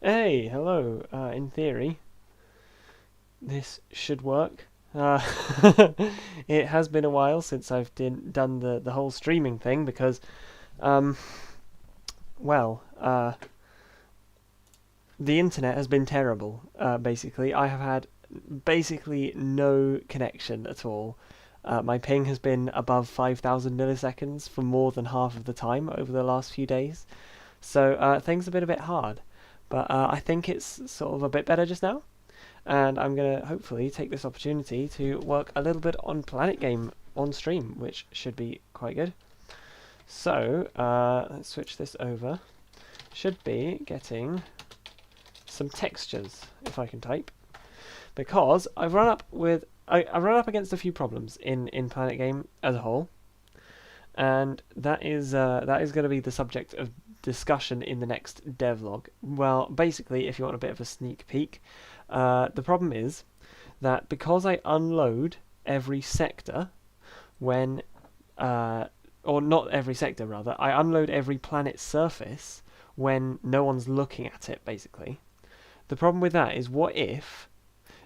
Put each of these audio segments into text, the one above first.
Hey, hello. In theory, this should work. It has been a while since I've done the whole streaming thing because, um, well, the internet has been terrible. Basically, I have had basically no connection at all. My ping has been above 5,000 milliseconds for more than half of the time over the last few days. So things have been a bit hard, but I think it's sort of a bit better just now. And I'm going to hopefully take this opportunity to work a little bit on Planet Game on stream, which should be quite good. So, let's switch this over. Should be getting some textures, if I can type, because I've run up against a few problems in Planet Game as a whole, and that is going to be the subject of discussion in the next devlog. Well, basically, if you want a bit of a sneak peek, the problem is that because I unload every sector when, or not every sector rather, I unload every planet's surface when no one's looking at it, basically. The problem with that is, what if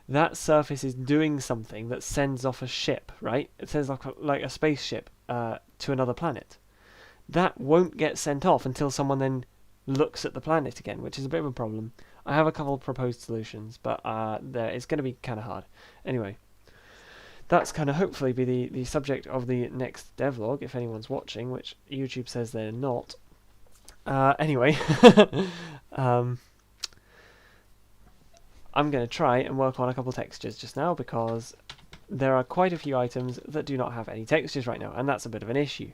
that surface is doing something that sends off a ship, right? It sends like a spaceship to another planet. That won't get sent off until someone then looks at the planet again, which is a bit of a problem. I have a couple of proposed solutions, but it's going to be kind of hard. Anyway, that's kind of hopefully be the subject of the next devlog, if anyone's watching, which YouTube says they're not. Anyway, um, I'm going to try and work on a couple textures just now because there are quite a few items that do not have any textures right now, and that's a bit of an issue.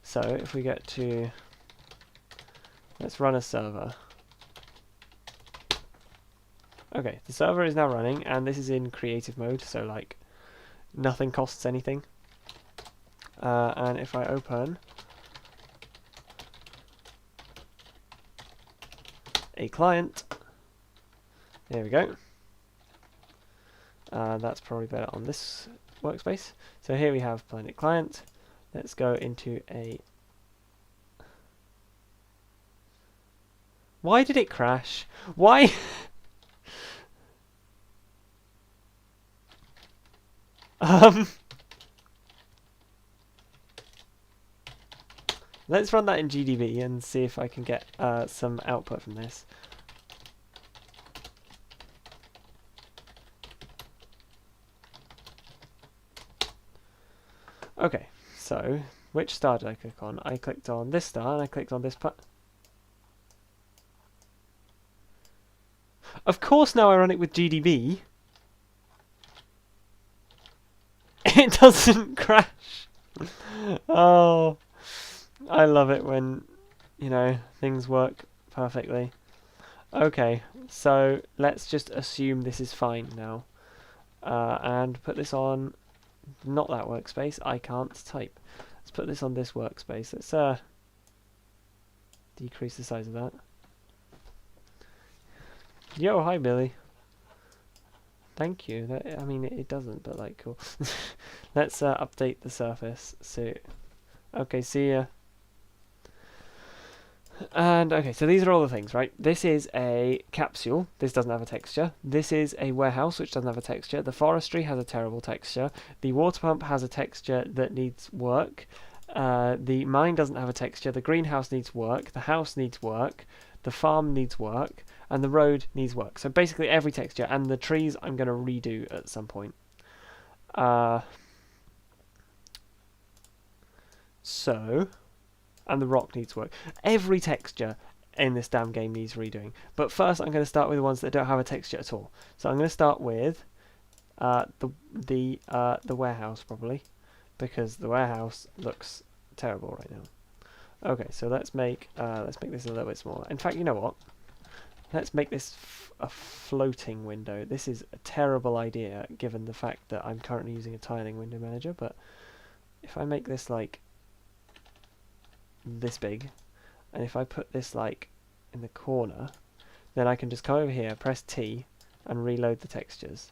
So if we get to, let's run a server. Okay, the server is now running, and this is in creative mode, so like nothing costs anything. And if I open a client, there we go. That's probably better on this workspace. So here we have Planet Client. Let's go into a... Why did it crash? Why? um, let's run that in GDB and see if I can get some output from this. Okay, so which star did I click on? I clicked on this star and I clicked on this part. Of course now I run it with GDB. It doesn't crash. Oh, I love it when, you know, things work perfectly. Okay, so let's just assume this is fine now. And put this on, not that workspace, I can't type. Let's put this on this workspace. Let's decrease the size of that. Yo, hi Billy. Thank you. I mean, it doesn't, but like, cool. Let's update the surface. So, okay, see ya. And okay, so these are all the things, right? This is a capsule. This doesn't have a texture. This is a warehouse, which doesn't have a texture. The forestry has a terrible texture. The water pump has a texture that needs work. The mine doesn't have a texture. The greenhouse needs work. The house needs work. The farm needs work. And the road needs work. So basically every texture. And the trees I'm going to redo at some point. And the rock needs work. Every texture in this damn game needs redoing. But first I'm going to start with the ones that don't have a texture at all. So I'm going to start with the warehouse probably, because the warehouse looks terrible right now. Okay, so let's make this a little bit smaller. In fact, you know what? Let's make this a floating window. This is a terrible idea given the fact that I'm currently using a tiling window manager, but if I make this like this big, and if I put this like in the corner, then I can just come over here, press T, and reload the textures.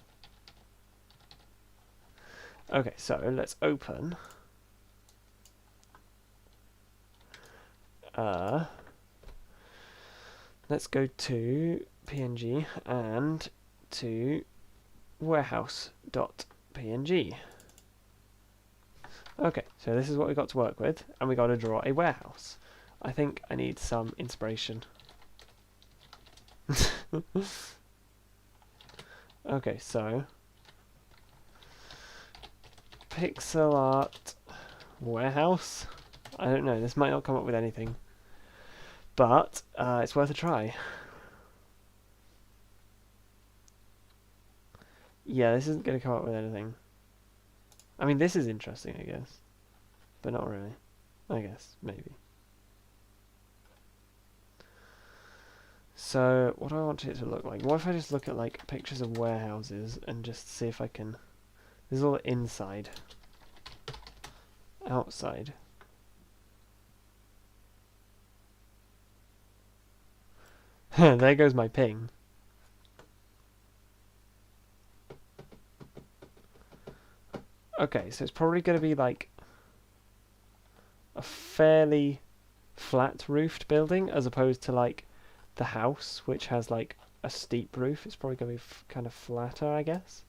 Okay, so let's open let's go to warehouse.png and to warehouse.png. Okay, so this is what we got to work with, and we got to draw a warehouse. I think I need some inspiration. Okay, so pixel art warehouse. I don't know, this might not come up with anything, but it's worth a try. Yeah, this isn't going to come up with anything. I mean, this is interesting, I guess, but not really. I guess, maybe. So, what do I want it to look like? What if I just look at like pictures of warehouses and just see if I can... This is all inside. Outside. There goes my ping. Okay, so it's probably going to be like a fairly flat roofed building as opposed to like the house, which has like a steep roof. It's probably going to be kind of flatter, I guess.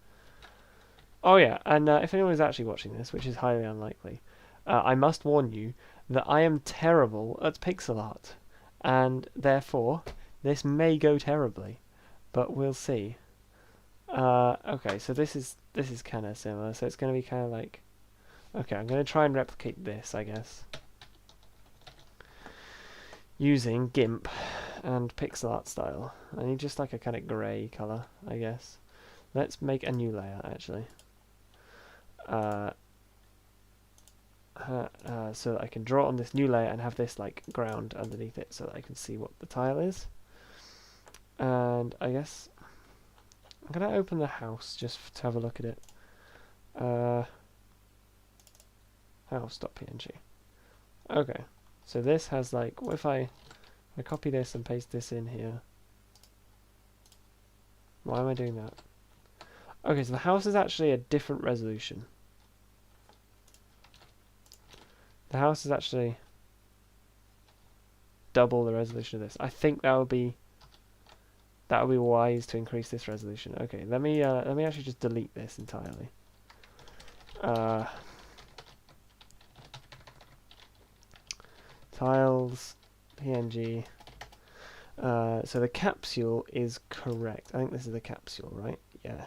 Oh yeah, and if anyone is actually watching this, which is highly unlikely, I must warn you that I am terrible at pixel art, and therefore this may go terribly, but we'll see. Okay, so this is kind of similar. So it's going to be kind of like, okay, I'm going to try and replicate this, I guess, using GIMP and pixel art style. I need just like a kind of grey colour, I guess. Let's make a new layer actually. So that I can draw on this new layer and have this like ground underneath it so that I can see what the tile is. And I guess I'm going to open the house just to have a look at it. House.png. Okay, so this has like, what if I copy this and paste this in here? Why am I doing that? Okay, so the house is actually a different resolution. The house is actually double the resolution of this. I think that would be wise to increase this resolution. Okay, let me actually just delete this entirely. Tiles, PNG. So the capsule is correct. I think this is the capsule, right? Yeah.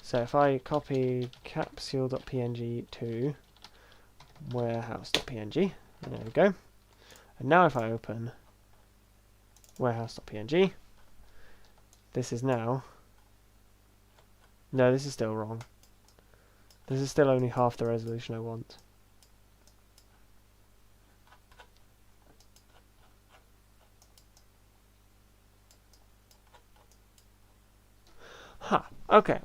So if I copy capsule.png to warehouse.png, there we go. And now if I open warehouse.png, this is now... No, this is still wrong. This is still only half the resolution I want. Huh, okay,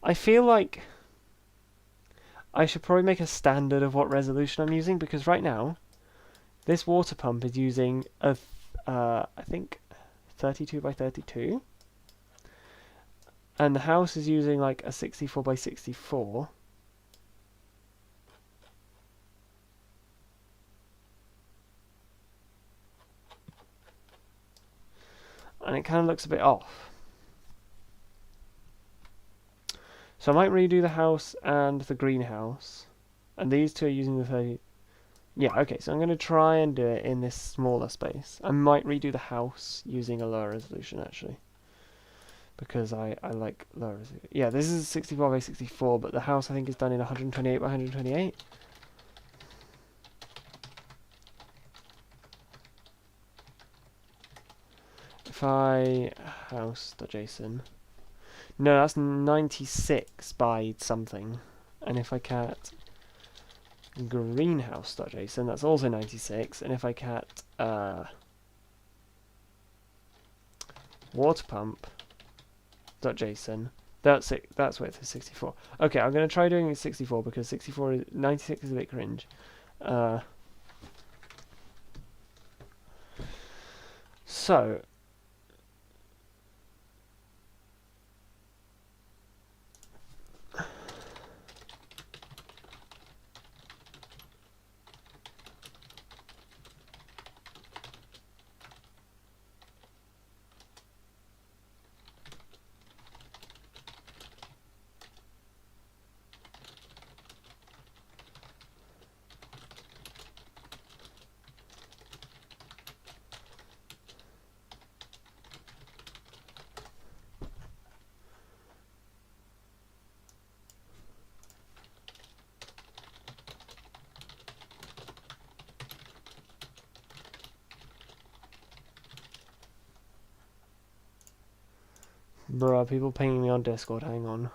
I feel like I should probably make a standard of what resolution I'm using, because right now this water pump is using a I think 32 by 32, and the house is using like a 64 by 64. And it kind of looks a bit off. So I might redo the house and the greenhouse. And these two are using the 30... Yeah, okay, so I'm going to try and do it in this smaller space. I might redo the house using a lower resolution, actually. Because I like lower resolution. Yeah, this is 64 by 64, but the house I think is done in 128 by 128. If I... house.json... No, that's 96 by something. And if I cat greenhouse.json, that's also 96. And if I cat water pump.json, that's it. That's width is 64. Okay, I'm going to try doing it 64 because 96 is a bit cringe. So Bruh, people pinging me on Discord, hang on.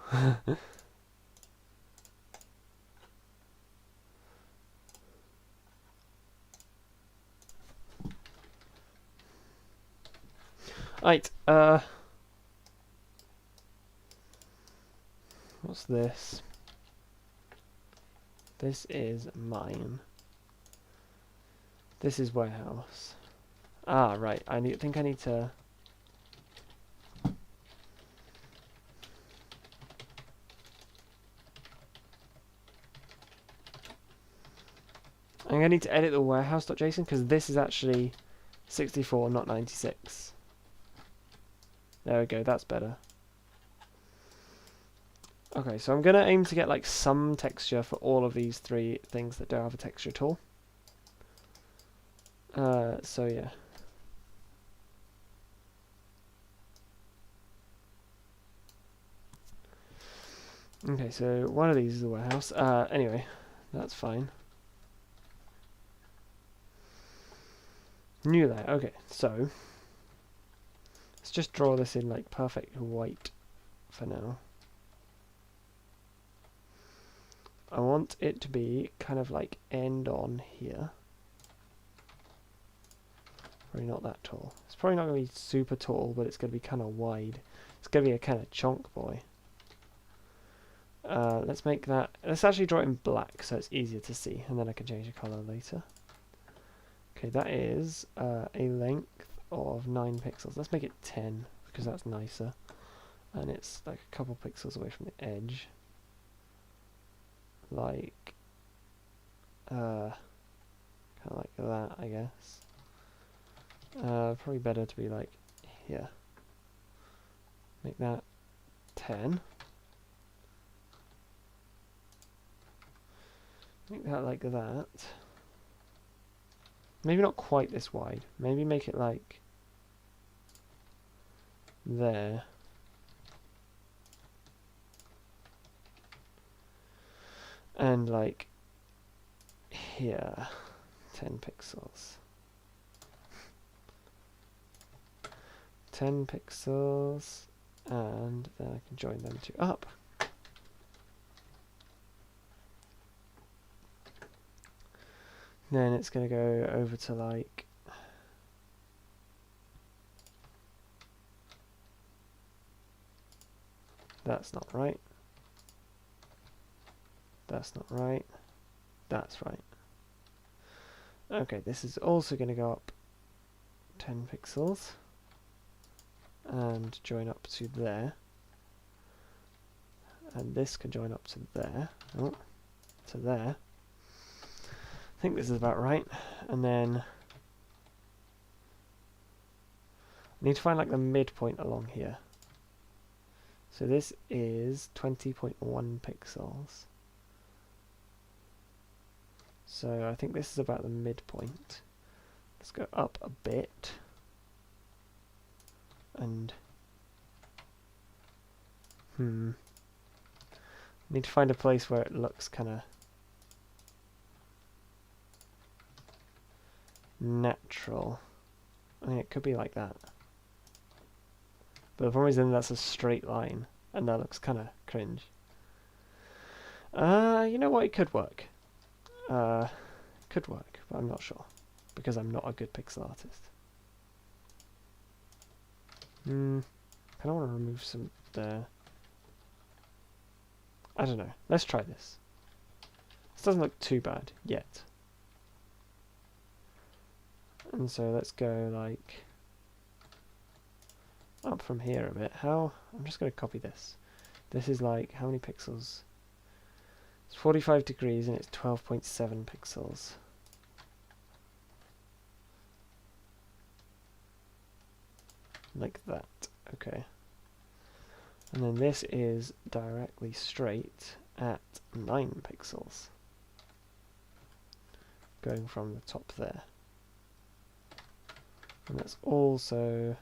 Right, what's this? This is mine. This is warehouse. Ah, right, think I need to... I'm going to need to edit the warehouse.json because this is actually 64, not 96. There we go, that's better. Okay, so I'm going to aim to get like some texture for all of these three things that don't have a texture at all. So yeah. Okay, so one of these is the warehouse. Anyway, that's fine. New layer. Okay, so let's just draw this in like perfect white for now. I want it to be kind of like end on here. Probably not that tall. It's probably not going to be super tall, but it's going to be kind of wide. It's going to be a kind of chonk boy. Let's make that... Let's actually draw it in black so it's easier to see, and then I can change the colour later. Okay, that is a length of 9 pixels. Let's make it 10, because that's nicer. And it's like a couple pixels away from the edge. Like... kind of like that, I guess. Probably better to be like here. Make that 10. Make that like that. Maybe not quite this wide. Maybe make it like there. And like here. 10 pixels. 10 pixels, and then I can join them two up. Then it's going to go over to like that's not right. That's not right. That's right. Okay, this is also going to go up 10 pixels. And join up to there, and this can join up to there, to there. I think this is about right, and then I need to find like the midpoint along here. So this is 20.1 pixels. So I think this is about the midpoint. Let's go up a bit. And need to find a place where it looks kind of natural. I mean, it could be like that, but the problem is then that's a straight line, and that looks kind of cringe. You know what? It could work. Could work, but I'm not sure because I'm not a good pixel artist. I kind of want to remove some there. I don't know. Let's try this. This doesn't look too bad yet. And so let's go like up from here a bit. I'm just going to copy this. This is like, how many pixels? It's 45 degrees and it's 12.7 pixels. Like that. Okay. And then this is directly straight at 9 pixels. Going from the top there. And that's also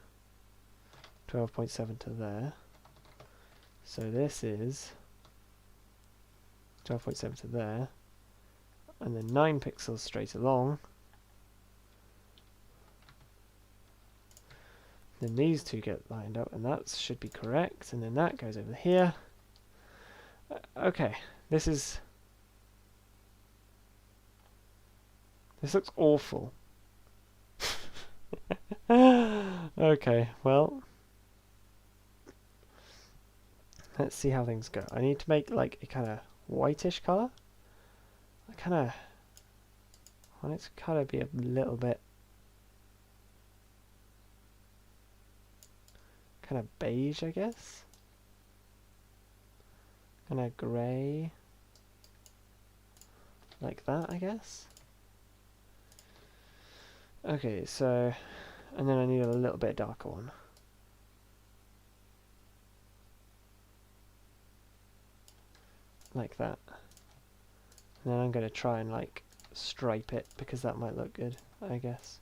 12.7 to there. So this is 12.7 to there. And then 9 pixels straight along. Then these two get lined up, and that should be correct. And then that goes over here. Okay, this looks awful. Okay, well, let's see how things go. I need to make like a kind of whitish color. I want it to kind of be a little bit kind of beige, I guess. Kind of grey, like that, I guess. Okay, so, and then I need a little bit darker one. Like that. And then I'm going to try and like stripe it because that might look good, I guess.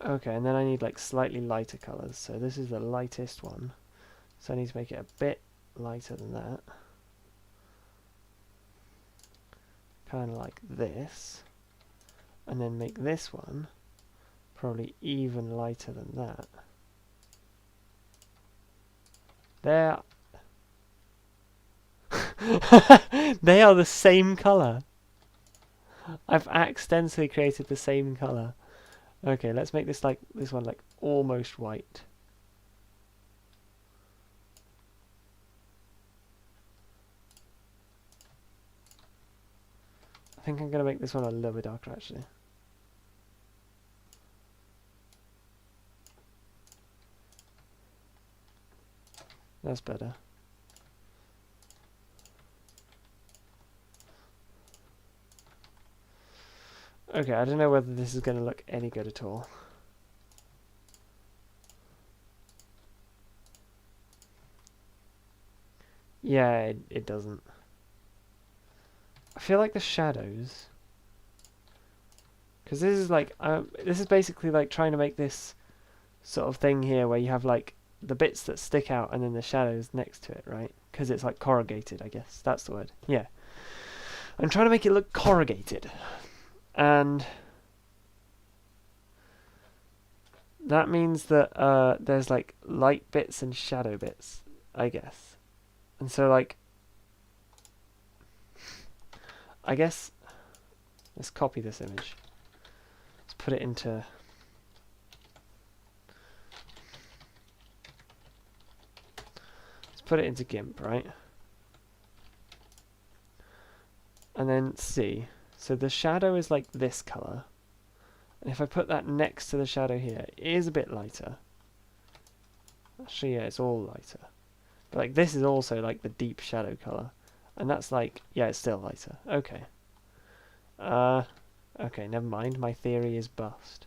Okay, and then I need like slightly lighter colours. So this is the lightest one. So I need to make it a bit lighter than that. Kind of like this. And then make this one probably even lighter than that. There. They are the same colour. I've accidentally created the same colour. Okay, let's make this one like almost white. I think I'm gonna make this one a little bit darker actually. That's better. Okay, I don't know whether this is going to look any good at all. Yeah, it doesn't. I feel like the shadows, because this is basically like trying to make this sort of thing here where you have like the bits that stick out and then the shadows next to it, right? Because it's like corrugated, I guess. That's the word. Yeah. I'm trying to make it look corrugated. And that means that there's like light bits and shadow bits, I guess. And so like, I guess, let's copy this image. Let's put it into, GIMP, right? And then see. So the shadow is like this color. And if I put that next to the shadow here, it is a bit lighter. Actually, yeah, it's all lighter. But like this is also like the deep shadow color. And that's like, yeah, it's still lighter. Okay. Okay, never mind. My theory is bust.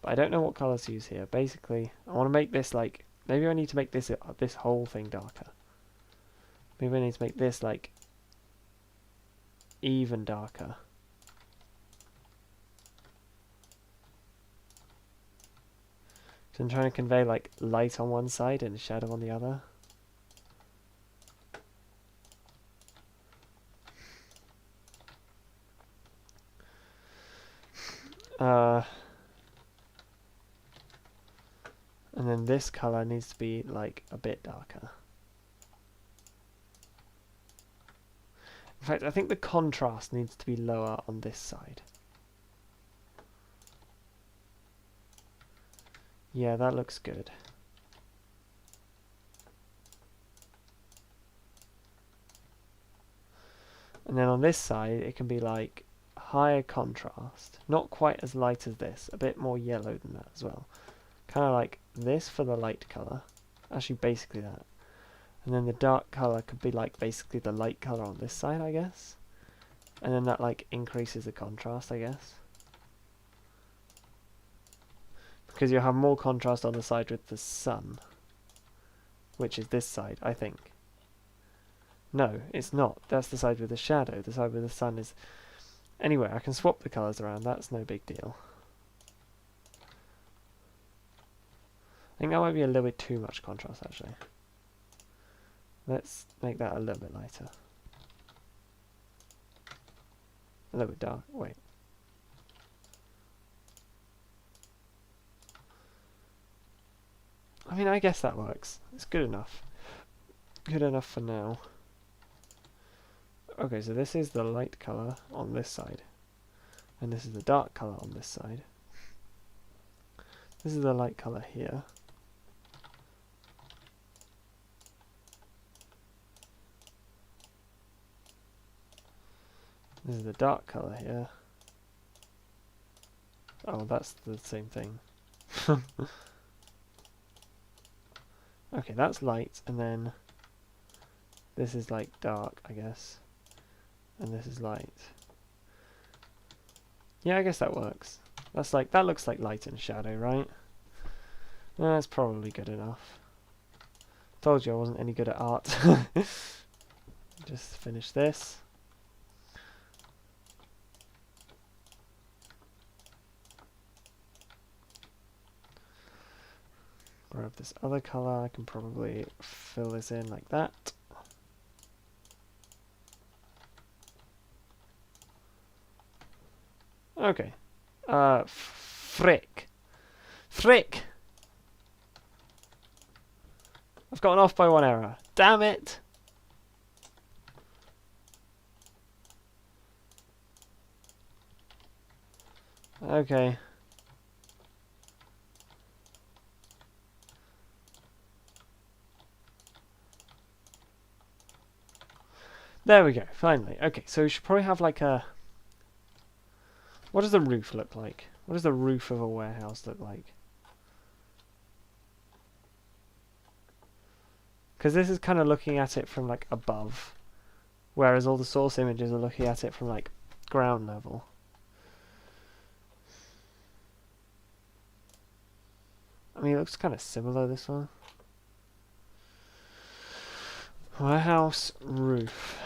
But I don't know what colors to use here. Basically, I want to make this like, maybe I need to make this whole thing darker. Maybe I need to make this like even darker. So I'm trying to convey like light on one side and shadow on the other. And then this color needs to be like a bit darker. In fact, I think the contrast needs to be lower on this side. Yeah, that looks good. And then on this side, it can be like higher contrast. Not quite as light as this, a bit more yellow than that as well. Kind of like this for the light color. Actually, basically that. And then the dark color could be like basically the light color on this side, I guess. And then that like increases the contrast, I guess. Because you'll have more contrast on the side with the sun, which is this side, I think. No, it's not. That's the side with the shadow. The side with the sun is... Anyway, I can swap the colours around. That's no big deal. I think that might be a little bit too much contrast, actually. Let's make that a little bit lighter. A little bit dark. Wait. I mean, I guess that works. It's good enough. Good enough for now. Okay, so this is the light colour on this side. And this is the dark colour on this side. This is the light colour here. This is the dark colour here. Oh, that's the same thing. Okay, that's light, and then this is like dark, I guess. And this is light. Yeah, I guess that works. That's like, that looks like light and shadow, right? That's probably good enough. Told you I wasn't any good at art. Just finish this. Grab this other colour, I can probably fill this in like that. Okay. Frick. Frick! I've gotten off by one error. Damn it! Okay. There we go, finally. Okay, so we should probably have like a... What does the roof look like? What does the roof of a warehouse look like? Because this is kind of looking at it from like above, whereas all the source images are looking at it from like ground level. I mean, it looks kind of similar, this one. Warehouse roof.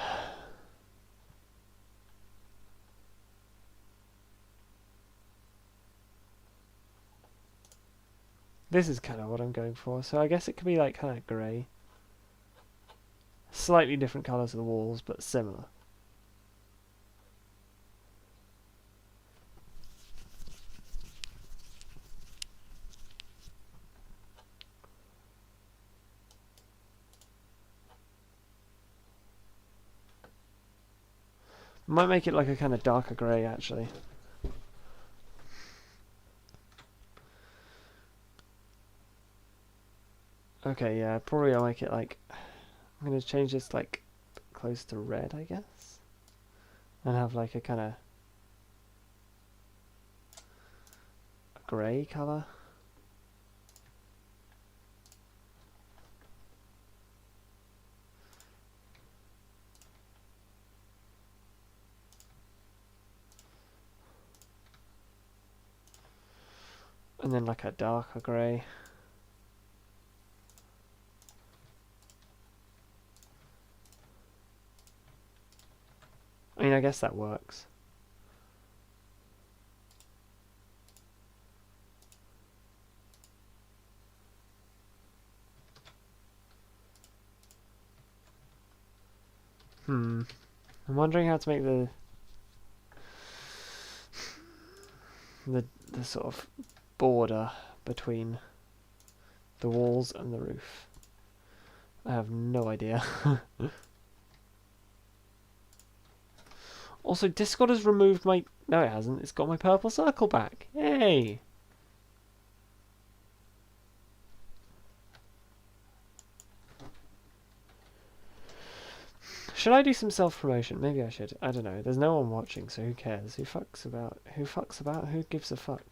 This is kind of what I'm going for, so I guess it could be like kind of grey. Slightly different colours of the walls, but similar. Might make it like a kind of darker grey, actually. Okay, yeah, probably I'll make it like... I'm going to change this like close to red, I guess. And have like a kind of grey colour. And then like a darker grey. I mean, I guess that works. I'm wondering how to make the sort of border between the walls and the roof. I have no idea. Also, Discord has removed my... No, it hasn't. It's got my purple circle back. Yay! Should I do some self-promotion? Maybe I should. I don't know. There's no one watching, so who cares? Who fucks about? Who fucks about? Who gives a fuck?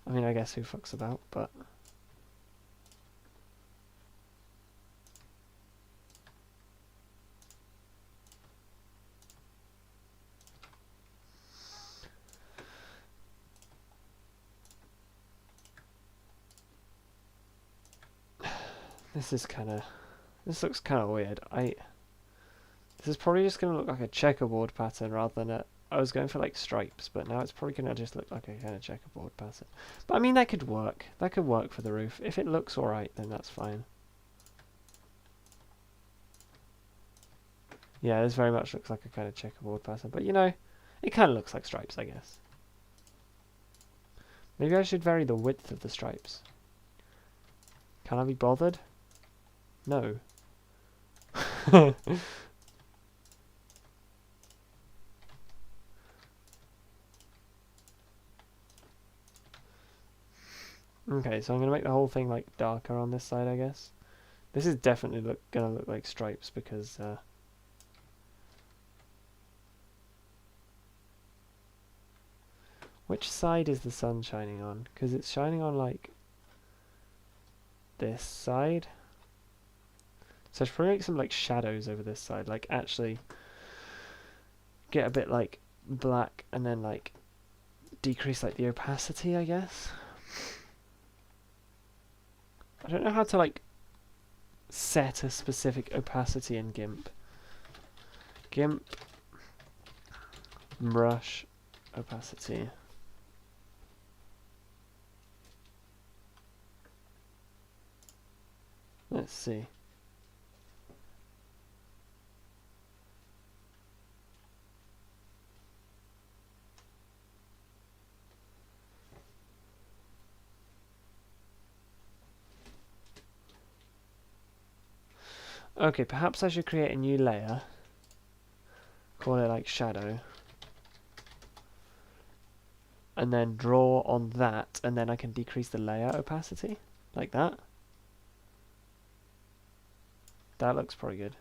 I mean, I guess who fucks about, but... This is kind of This looks kind of weird. This is probably just going to look like a checkerboard pattern rather than a... I was going for like stripes, but now it's probably going to just look like a kind of checkerboard pattern. But I mean, that could work. That could work for the roof. If it looks alright, then that's fine. Yeah, this very much looks like a kind of checkerboard pattern. But you know, it kind of looks like stripes, I guess. Maybe I should vary the width of the stripes. Can I be bothered? No. Okay, so I'm going to make the whole thing like darker on this side, I guess. This is definitely going to look like stripes because... which side is the sun shining on? Because it's shining on like this side. So I should probably make some like shadows over this side. Like actually get a bit like black and then like decrease like the opacity, I guess. I don't know how to like set a specific opacity in GIMP. GIMP brush opacity. Let's see. Okay, perhaps I should create a new layer. Call it like shadow. And then draw on that, and then I can decrease the layer opacity. Like that. That looks pretty good.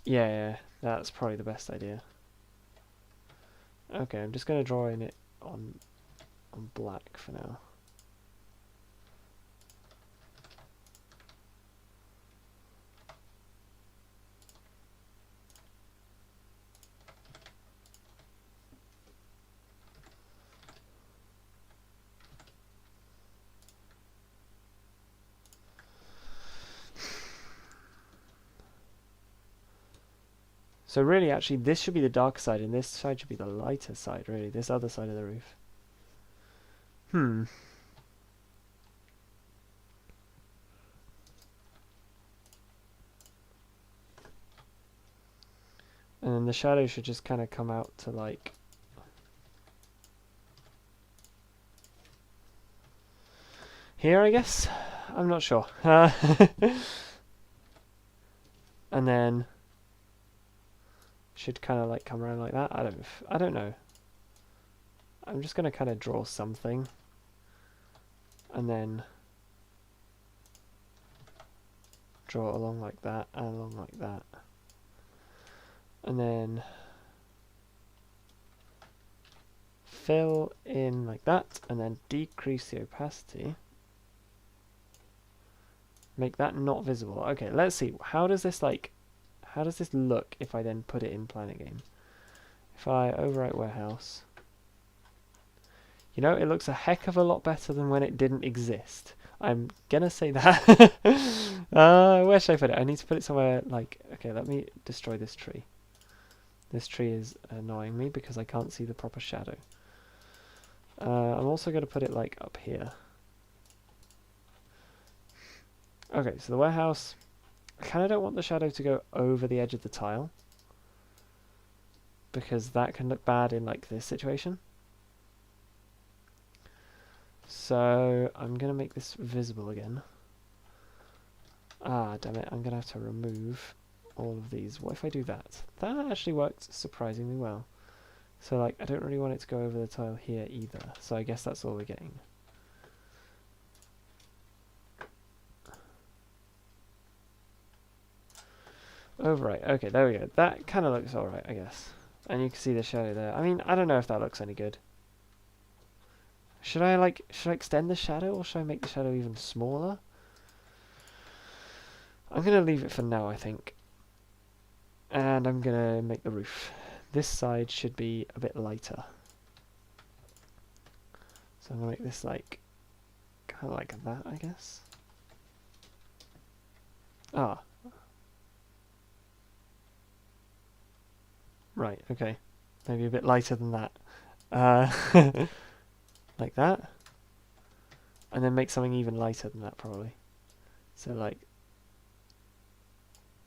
Yeah, that's probably the best idea. Okay, I'm just going to draw in it on black for now. So really, actually, this should be the dark side, and this side should be the lighter side, really. This other side of the roof. And then the shadow should just kind of come out to, like... here, I guess? I'm not sure. And then... should kind of like come around like that. I don't know. I'm just gonna kind of draw something, and then draw along like that and along like that, and then fill in like that, and then decrease the opacity. Make that not visible. Okay, let's see. How does this look if I then put it in Planet Game? If I overwrite warehouse, you know, it looks a heck of a lot better than when it didn't exist. I'm gonna say that. Where should I put it? I need to put it somewhere like... okay, let me destroy this tree. This tree is annoying me because I can't see the proper shadow. I'm also going to put it like up here. Okay, so the warehouse... I kind of don't want the shadow to go over the edge of the tile, because that can look bad in like this situation. So I'm going to make this visible again. Ah, damn it, I'm going to have to remove all of these. What if I do that? That actually worked surprisingly well. So like, I don't really want it to go over the tile here either, so I guess that's all we're getting. Overwrite. Okay, there we go. That kind of looks alright, I guess. And you can see the shadow there. I mean, I don't know if that looks any good. Should I extend the shadow, or should I make the shadow even smaller? I'm going to leave it for now, I think. And I'm going to make the roof. This side should be a bit lighter. So I'm going to make this like, kind of like that, I guess. Ah, right, okay. Maybe a bit lighter than that. Uh, like that. And then make something even lighter than that, probably. So, like,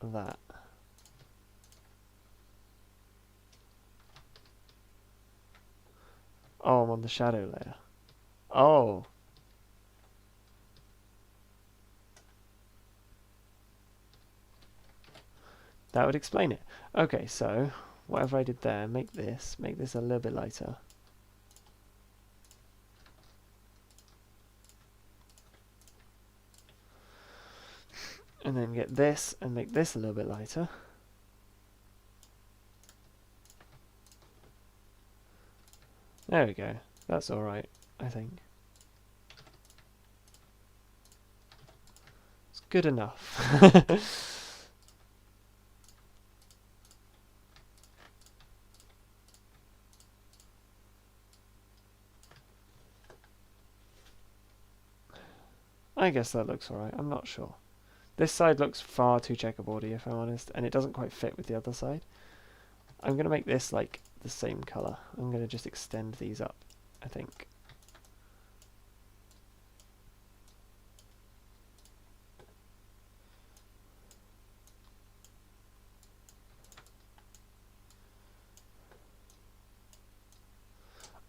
that. Oh, I'm on the shadow layer. Oh. That would explain it. Okay, so, whatever I did there, make this a little bit lighter. And then get this and make this a little bit lighter. There we go. That's alright, I think. It's good enough. I guess that looks alright, I'm not sure. This side looks far too checkerboardy, if I'm honest, and it doesn't quite fit with the other side. I'm going to make this like the same colour. I'm going to just extend these up, I think.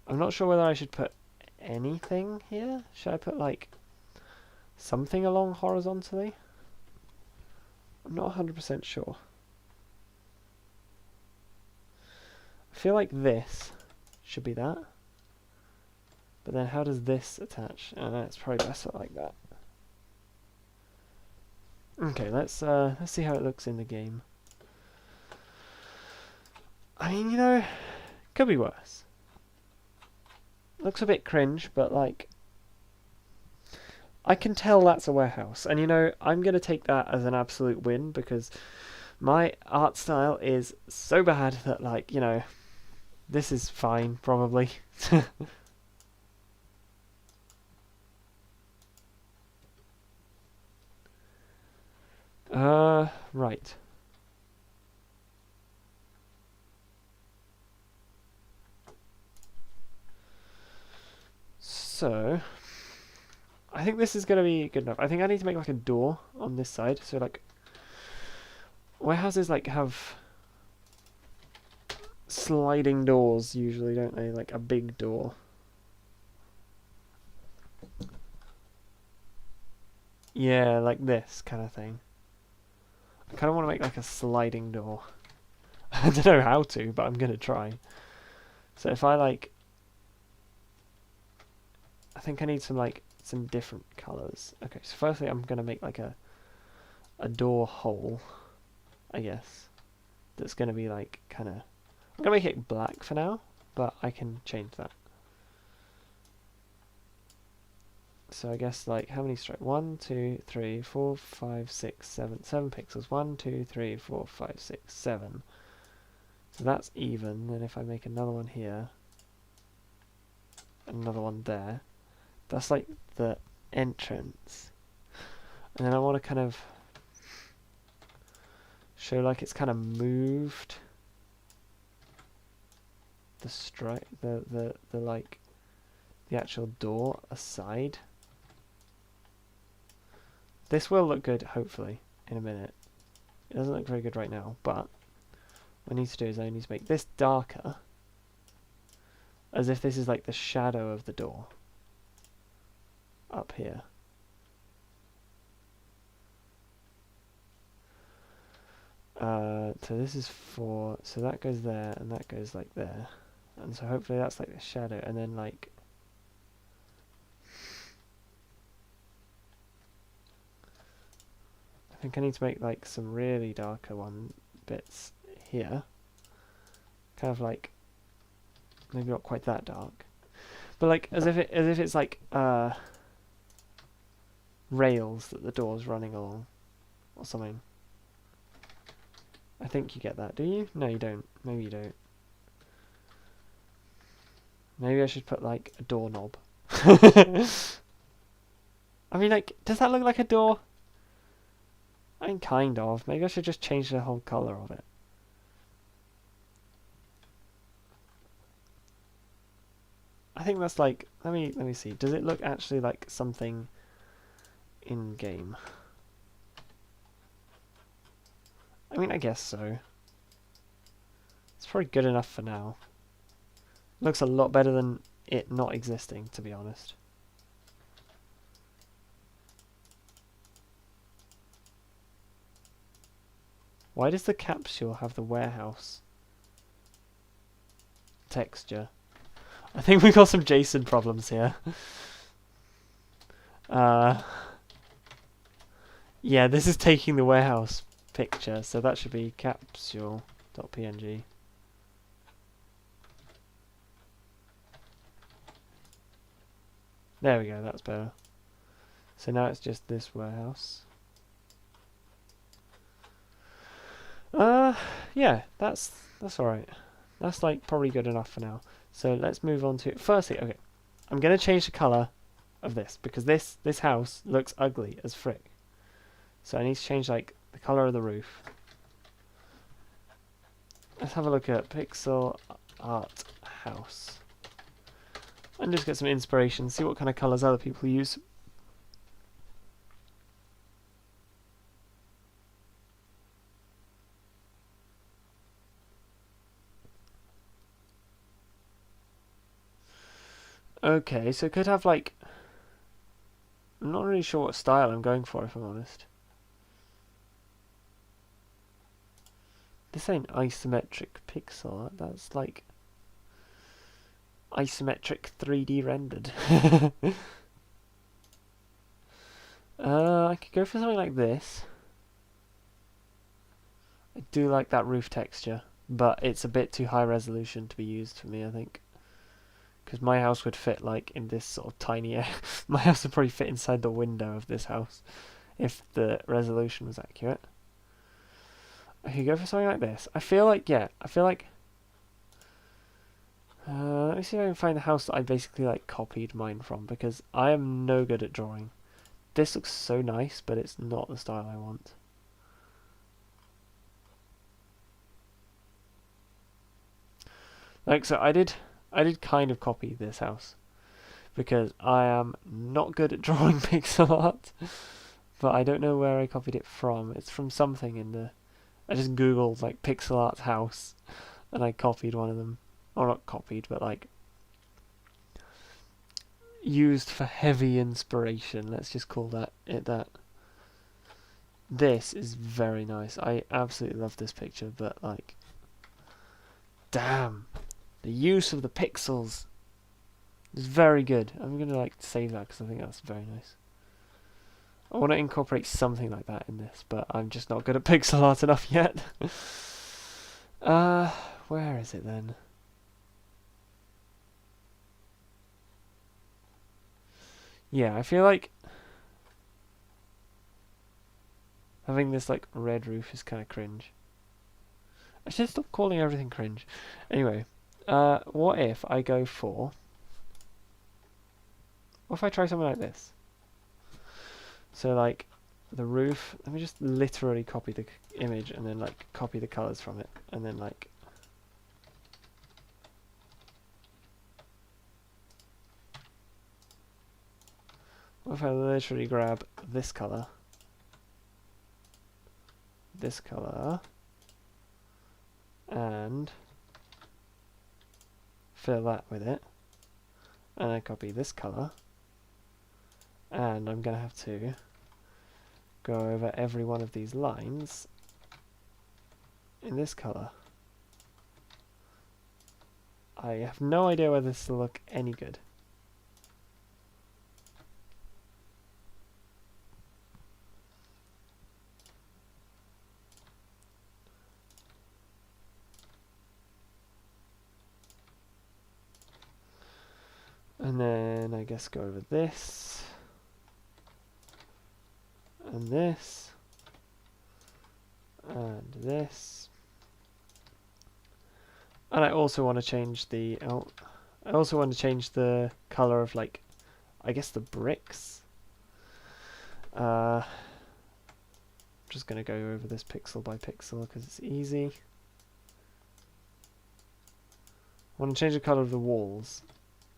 I'm not sure whether I should put anything here. Should I put like something along horizontally? I'm not 100% sure. I feel like this should be that. But then how does this attach? I don't know, it's probably better like that. Okay, let's see how it looks in the game. I mean, you know, could be worse. Looks a bit cringe, but like, I can tell that's a warehouse. And you know, I'm going to take that as an absolute win because my art style is so bad that like, you know, this is fine, probably. Right. So, I think this is going to be good enough. I think I need to make like a door on this side. So like, warehouses like have sliding doors usually, don't they? Like a big door. Yeah, like this kind of thing. I kind of want to make like a sliding door. I don't know how to, but I'm going to try. So if I like, I think I need some different colors. Okay, so firstly I'm going to make like a door hole, I guess. That's going to be like kind of, I'm going to make it black for now, but I can change that. So I guess like how many stripes? 1, 2, 3, 4, 5, 6, 7. 7 pixels. 1, 2, 3, 4, 5, 6, 7. So that's even. Then if I make another one here, another one there, that's like the entrance. And then I want to kind of show like it's kind of moved the stripe, the like the actual door aside. This will look good, hopefully, in a minute. It doesn't look very good right now, but what I need to do is I need to make this darker, as if this is like the shadow of the door up here. So this is 4, so that goes there, and that goes like there. And so hopefully that's like the shadow, and then like... I think I need to make like some really darker bits here. Kind of like, maybe not quite that dark. But like, as if it's like, rails that the door's running along, or something. I think you get that, do you? No, you don't. Maybe you don't. Maybe I should put like a doorknob. I mean, like, does that look like a door? I mean, kind of. Maybe I should just change the whole color of it. I think that's like, let me see. Does it look actually like something in game? I mean, I guess so. It's probably good enough for now. Looks a lot better than it not existing, to be honest. Why does the capsule have the warehouse texture? I think we got some JSON problems here. Yeah, this is taking the warehouse picture, so that should be capsule.png. There we go, that's better. So now it's just this warehouse. Yeah, that's alright. That's like probably good enough for now. So let's move on to, firstly, okay, I'm gonna change the colour of this because this house looks ugly as frick. So I need to change like the colour of the roof. Let's have a look at Pixel Art House and just get some inspiration, see what kind of colours other people use. Okay, so it could have like, I'm not really sure what style I'm going for, if I'm honest. This ain't isometric pixel art, that's like isometric 3D rendered. I could go for something like this. I do like that roof texture, but it's a bit too high resolution to be used for me, I think. Because my house would fit like in this sort of tiny area. My house would probably fit inside the window of this house if the resolution was accurate. I could go for something like this. I feel like, yeah, let me see if I can find the house that I basically like copied mine from, because I am no good at drawing. This looks so nice, but it's not the style I want. Like, so I did kind of copy this house because I am not good at drawing pixel art, but I don't know where I copied it from. It's from something in the, I just googled like pixel art house and I copied one of them. Or not copied, but like used for heavy inspiration. Let's just call that it that. This is very nice. I absolutely love this picture, but like, damn, the use of the pixels is very good. I'm gonna like save that because I think that's very nice. I want to incorporate something like that in this, but I'm just not good at pixel art enough yet. Where is it then? Yeah, I feel like having this like red roof is kind of cringe. I should stop calling everything cringe. Anyway, what if I go for... What if I try something like this? So like the roof, let me just literally copy the image and then like copy the colors from it and then like... What if I literally grab this color, and fill that with it, and I copy this color, and I'm going to have to go over every one of these lines in this color. I have no idea whether this will look any good. And then I guess go over this and this and this, and I also want to change the color of like, I guess the bricks. just going to go over this pixel by pixel because it's easy. I want to change the colour of the walls.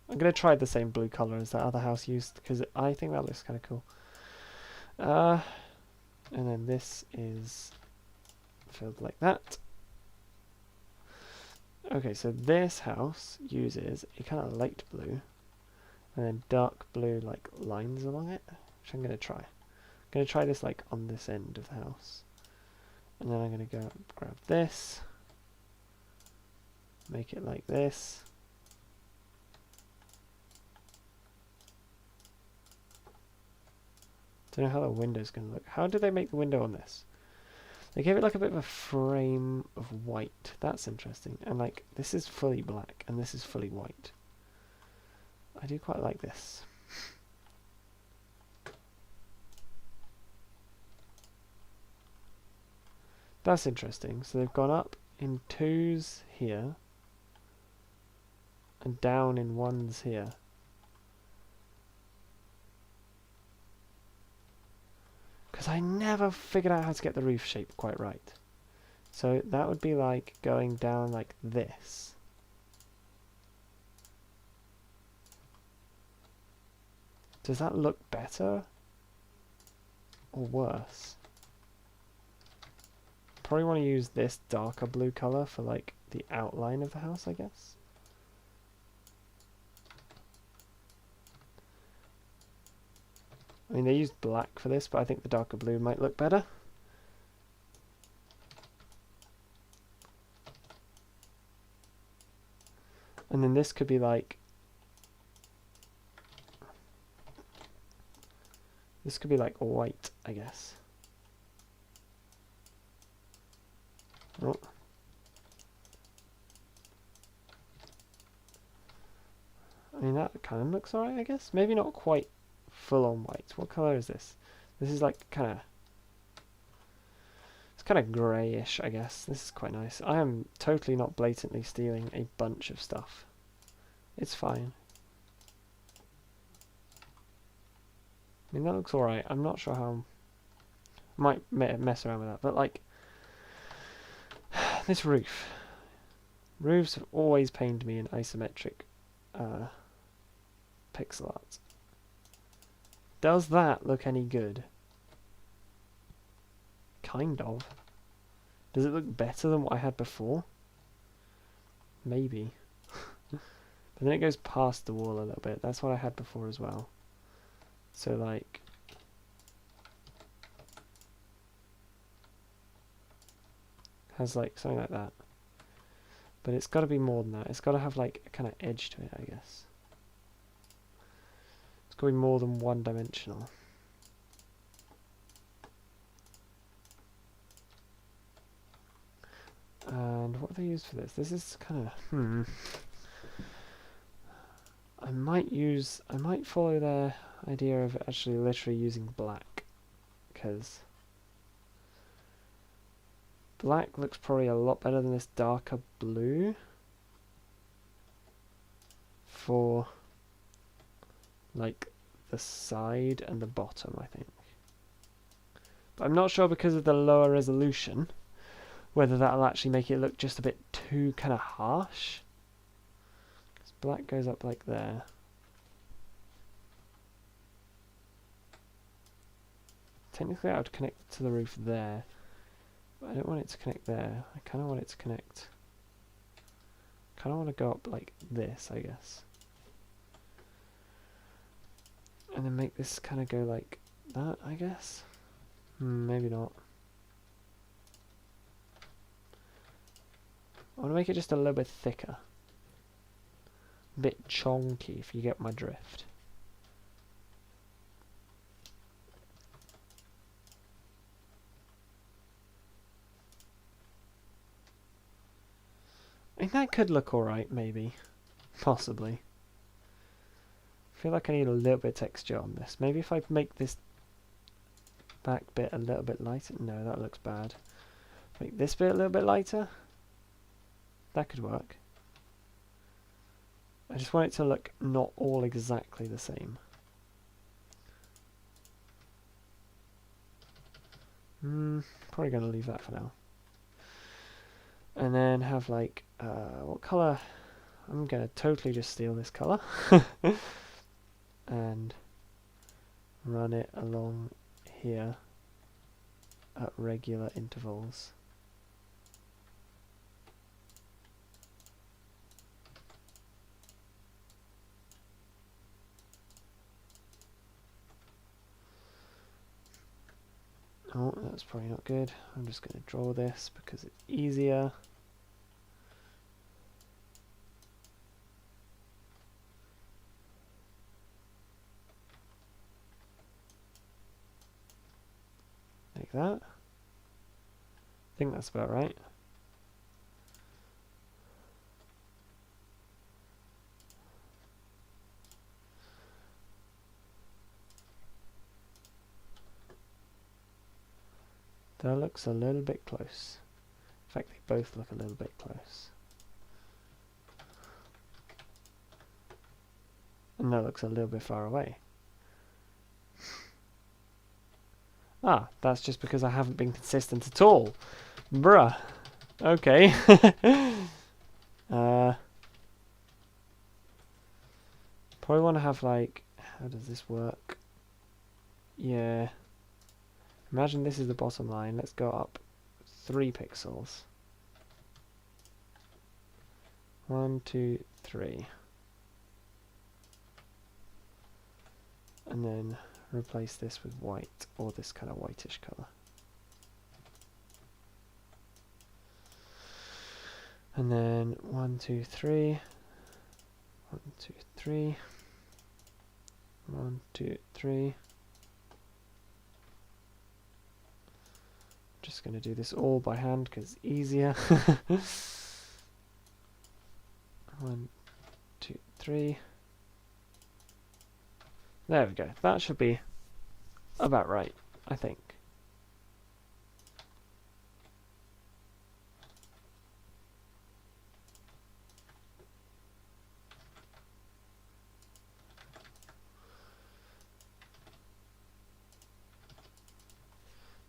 I'm going to try the same blue colour as that other house used because I think that looks kind of cool. And then this is filled like that. Okay, so this house uses a kind of light blue and then dark blue like lines along it, which I'm going to try. I'm going to try this like on this end of the house. And then I'm going to go grab this, make it like this. Don't know how the window's going to look. How did they make the window on this? They gave it like a bit of a frame of white. That's interesting. And like, this is fully black and this is fully white. I do quite like this. That's interesting. So they've gone up in 2s here and down in 1s here. Because I never figured out how to get the roof shape quite right. So that would be like going down like this. Does that look better or worse? Probably want to use this darker blue colour for like the outline of the house, I guess. I mean, they used black for this, but I think the darker blue might look better. And then this could be like... This could be like white, I guess. Oh. I mean, that kind of looks alright, I guess. Maybe not quite full on white. What colour is this? This is like kind of... It's kind of greyish, I guess. This is quite nice. I am totally not blatantly stealing a bunch of stuff. It's fine. I mean, that looks alright. I'm not sure how... I might mess around with that, but like... This roof. Roofs have always pained me in isometric pixel art. Does that look any good? Kind of. Does it look better than what I had before? Maybe. But then it goes past the wall a little bit. That's what I had before as well. So like... has like something like that. But it's got to be more than that. It's got to have like a kind of edge to it, I guess. It's got to be more than one dimensional. And what have they used for this? This is kind of I might follow their idea of actually literally using black, because black looks probably a lot better than this darker blue for like the side and the bottom, I think. But I'm not sure because of the lower resolution whether that'll actually make it look just a bit too kind of harsh. Because black goes up like there. Technically I would connect to the roof there, but I don't want it to connect there. I kind of want it to connect... kind of want to go up like this, I guess. And then make this kind of go like that, I guess. Maybe not. I want to make it just a little bit thicker. A bit chonky, if you get my drift. I mean, that could look alright, maybe. Possibly. I feel like I need a little bit of texture on this. Maybe if I make this back bit a little bit lighter. No, that looks bad. Make this bit a little bit lighter. That could work. I just want it to look not all exactly the same. Probably going to leave that for now. And then have like, what colour? I'm going to totally just steal this colour. And run it along here at regular intervals. Oh, that's probably not good. I'm just going to draw this because it's easier. Like that. I think that's about right. That looks a little bit close. In fact, they both look a little bit close. And that looks a little bit far away. Ah, that's just because I haven't been consistent at all. Bruh. Okay. Probably want to have like, how does this work? Yeah. Imagine this is the bottom line. Let's go up 3 pixels. 1, 2, 3. And then replace this with white, or this kind of whitish colour. And then 1, 2, 3. 1, 2, 3. 1, 2, 3. Just going to do this all by hand because it's easier. 1, 2, 3. There we go. That should be about right, I think.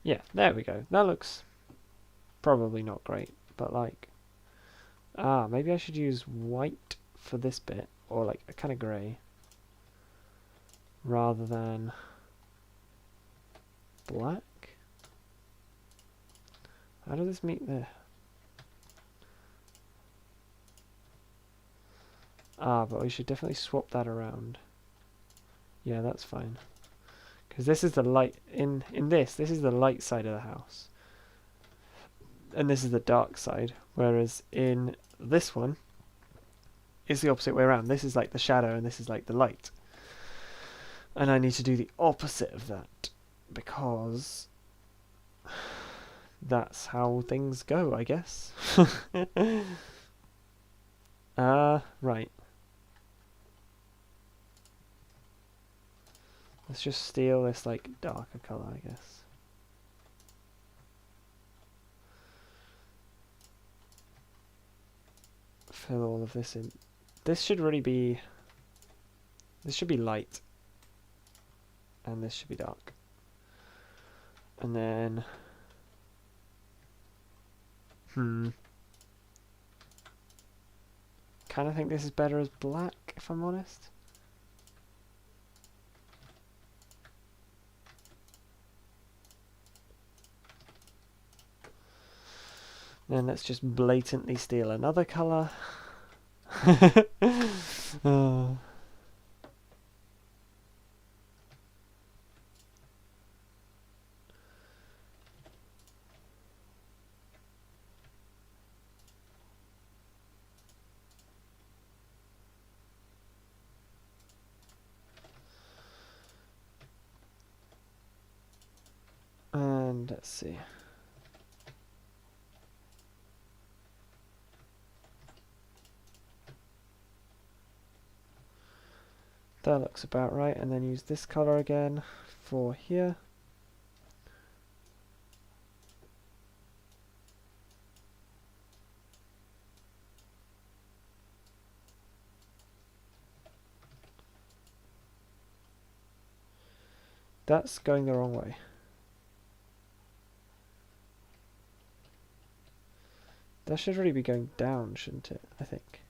Yeah, there we go. That looks probably not great, but like... maybe I should use white for this bit, or like a kind of grey, rather than black. How does this meet the... but we should definitely swap that around. Yeah, that's fine. Because this is the light, in this is the light side of the house. And this is the dark side. Whereas in this one, it's the opposite way around. This is like the shadow and this is like the light. And I need to do the opposite of that. Because that's how things go, I guess. Right. Let's just steal this like darker colour, I guess. Fill all of this in. This should really be... This should be light. And this should be dark. And then... Kind of think this is better as black, if I'm honest. Then let's just blatantly steal another colour. Oh. And let's see. That looks about right, and then use this colour again for here. That's going the wrong way. That should really be going down, shouldn't it? I think.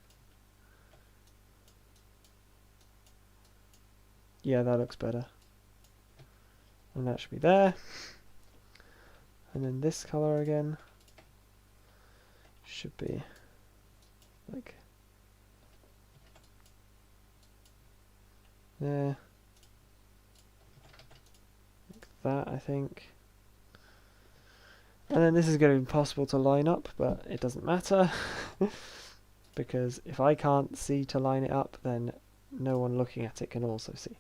Yeah, that looks better. And that should be there. And then this colour again should be like there. Like that, I think. And then this is going to be impossible to line up, but it doesn't matter. Because if I can't see to line it up, then no one looking at it can also see.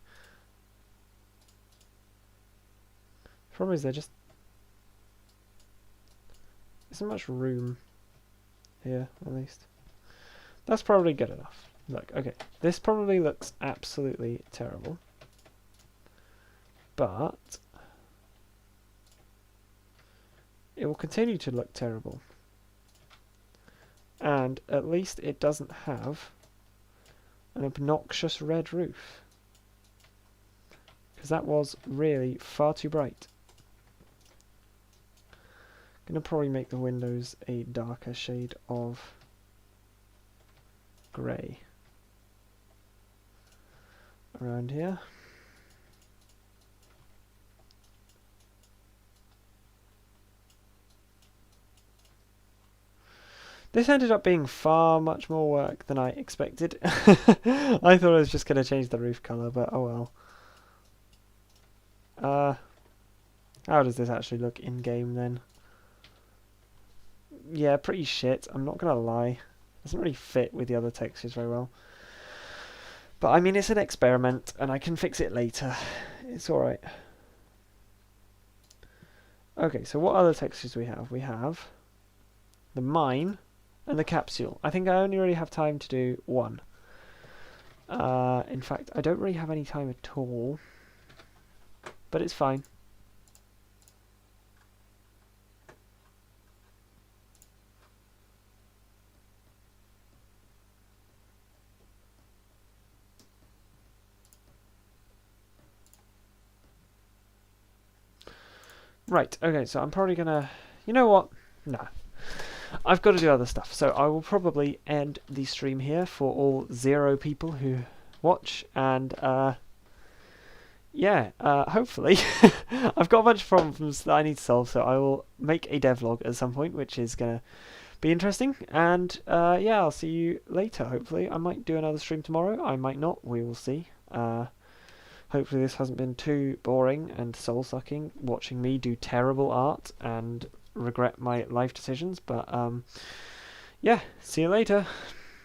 The problem is there just isn't much room here, at least. That's probably good enough. Look, okay, this probably looks absolutely terrible. But it will continue to look terrible. And at least it doesn't have an obnoxious red roof. Because that was really far too bright. I'm going to probably make the windows a darker shade of grey around here. This ended up being far much more work than I expected. I thought I was just going to change the roof colour, but oh well. How does this actually look in-game then? Yeah, pretty shit, I'm not going to lie. It doesn't really fit with the other textures very well. But I mean, it's an experiment, and I can fix it later. It's alright. Okay, so what other textures do we have? We have the mine and the capsule. I think I only really have time to do one. In fact, I don't really have any time at all. But it's fine. Right, okay, so I'm probably gonna... You know what? Nah. I've got to do other stuff, so I will probably end the stream here for all 0 people who watch, and yeah, hopefully. I've got a bunch of problems that I need to solve, so I will make a devlog at some point, which is going to be interesting, and yeah, I'll see you later, hopefully. I might do another stream tomorrow, I might not, we will see. Hopefully this hasn't been too boring and soul-sucking, watching me do terrible art and regret my life decisions, but yeah, see you later.